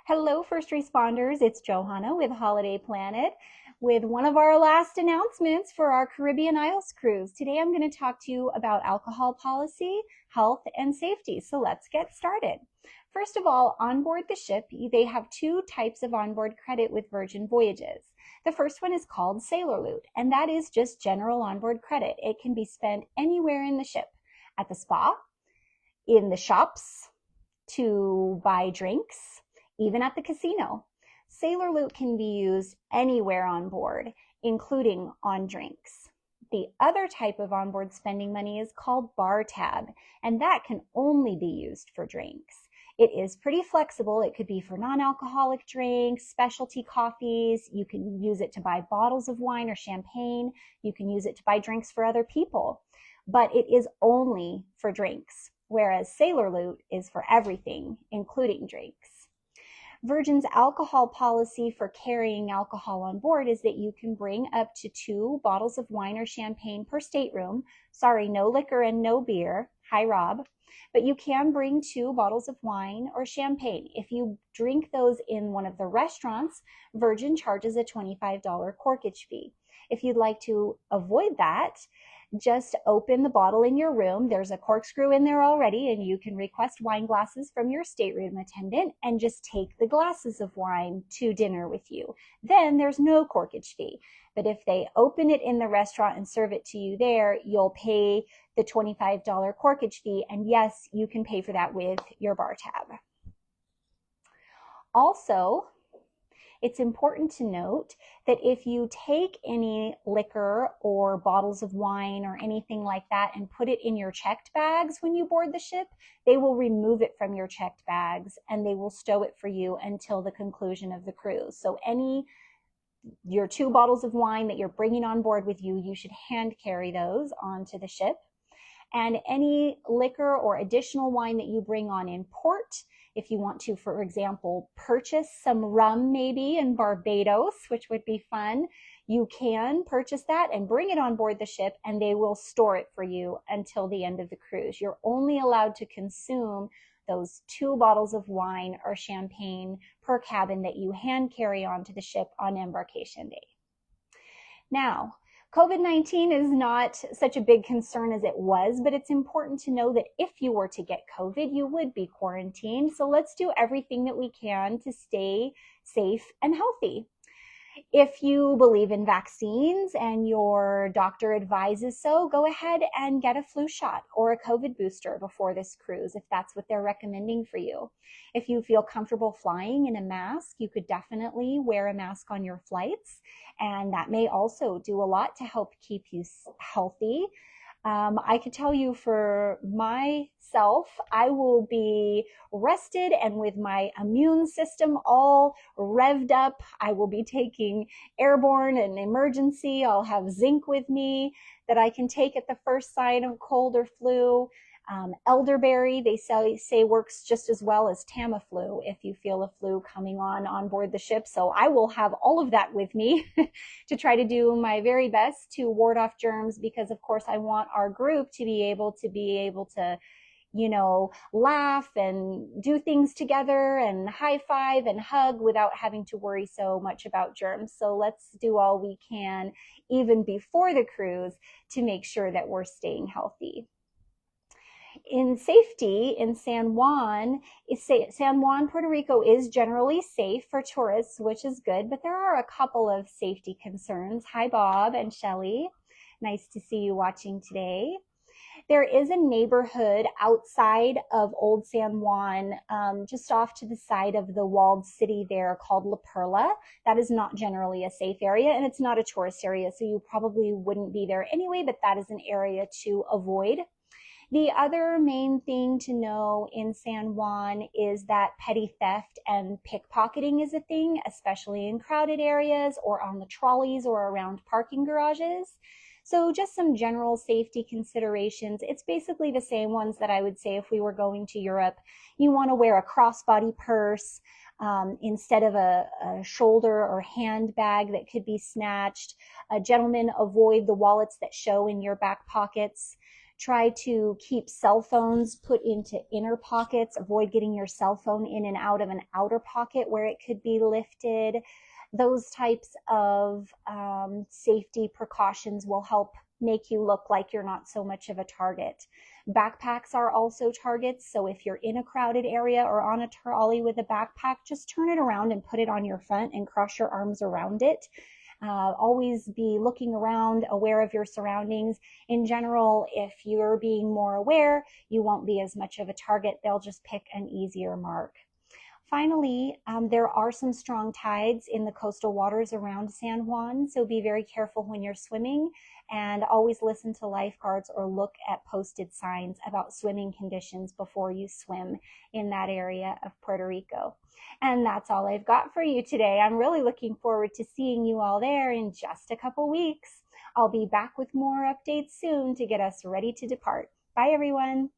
Hello, first responders. It's Johanna with Holiday Planet with one of our last announcements for our Caribbean Isles cruise. Today I'm going to talk to you about alcohol policy, health, and safety. So let's get started. First of all, on board the ship, they have two types of onboard credit with Virgin Voyages. The first one is called Sailor Loot, and that is just general onboard credit. It can be spent anywhere in the ship, at the spa, in the shops, to buy drinks, even at the casino. Sailor Loot can be used anywhere on board, including on drinks. The other type of onboard spending money is called Bar Tab, and that can only be used for drinks. It is pretty flexible. It could be for non-alcoholic drinks, specialty coffees. You can use it to buy bottles of wine or champagne. You can use it to buy drinks for other people, but it is only for drinks, whereas Sailor Loot is for everything, including drinks. Virgin's alcohol policy for carrying alcohol on board is that you can bring up to 2 bottles of wine or champagne per stateroom. Sorry, no liquor and no beer. Hi, Rob. But you can bring 2 bottles of wine or champagne. If you drink those in one of the restaurants, Virgin charges a $25 corkage fee. If you'd like to avoid that, just open the bottle in your room. There's a corkscrew in there already, and you can request wine glasses from your stateroom attendant and just take the glasses of wine to dinner with you. Then there's no corkage fee. But if they open it in the restaurant and serve it to you there, you'll pay the $25 corkage fee. And yes, you can pay for that with your bar tab. Also, it's important to note that if you take any liquor or bottles of wine or anything like that and put it in your checked bags when you board the ship, they will remove it from your checked bags and they will stow it for you until the conclusion of the cruise. So your 2 bottles of wine that you're bringing on board with you, you should hand carry those onto the ship. And any liquor or additional wine that you bring on in port, if you want to, for example, purchase some rum maybe in Barbados, which would be fun, you can purchase that and bring it on board the ship and they will store it for you until the end of the cruise. You're only allowed to consume those 2 bottles of wine or champagne per cabin that you hand carry onto the ship on embarkation day. Now, COVID-19 is not such a big concern as it was, but it's important to know that if you were to get COVID, you would be quarantined. So let's do everything that we can to stay safe and healthy. If you believe in vaccines and your doctor advises so, go ahead and get a flu shot or a COVID booster before this cruise, if that's what they're recommending for you. If you feel comfortable flying in a mask, you could definitely wear a mask on your flights, and that may also do a lot to help keep you healthy. I could tell you for myself, I will be rested and with my immune system all revved up. I will be taking airborne and emergency. I'll have zinc with me that I can take at the first sign of cold or flu. Elderberry, they say works just as well as Tamiflu if you feel a flu coming on board the ship. So I will have all of that with me to try to do my very best to ward off germs, because of course I want our group to be able to laugh and do things together and high five and hug without having to worry so much about germs. So let's do all we can even before the cruise to make sure that we're staying healthy. In safety, in San Juan, Puerto Rico is generally safe for tourists, which is good, but there are a couple of safety concerns. Hi, Bob and Shelly. Nice to see you watching today. There is a neighborhood outside of Old San Juan, just off to the side of the walled city there, called La Perla. That is not generally a safe area, and it's not a tourist area, so you probably wouldn't be there anyway, but that is an area to avoid. The other main thing to know in San Juan is that petty theft and pickpocketing is a thing, especially in crowded areas or on the trolleys or around parking garages. So just some general safety considerations. It's basically the same ones that I would say if we were going to Europe. You want to wear a crossbody purse instead of a shoulder or handbag that could be snatched. Gentlemen, avoid the wallets that show in your back pockets. Try to keep cell phones put into inner pockets. Avoid getting your cell phone in and out of an outer pocket where it could be lifted. Those types of safety precautions will help make you look like you're not so much of a target. Backpacks are also targets, so if you're in a crowded area or on a trolley with a backpack, just turn it around and put it on your front and cross your arms around it. Always be looking around, aware of your surroundings. In general, if you're being more aware, you won't be as much of a target. They'll just pick an easier mark. Finally, there are some strong tides in the coastal waters around San Juan, so be very careful when you're swimming, and always listen to lifeguards or look at posted signs about swimming conditions before you swim in that area of Puerto Rico. And that's all I've got for you today. I'm really looking forward to seeing you all there in just a couple weeks. I'll be back with more updates soon to get us ready to depart. Bye, everyone.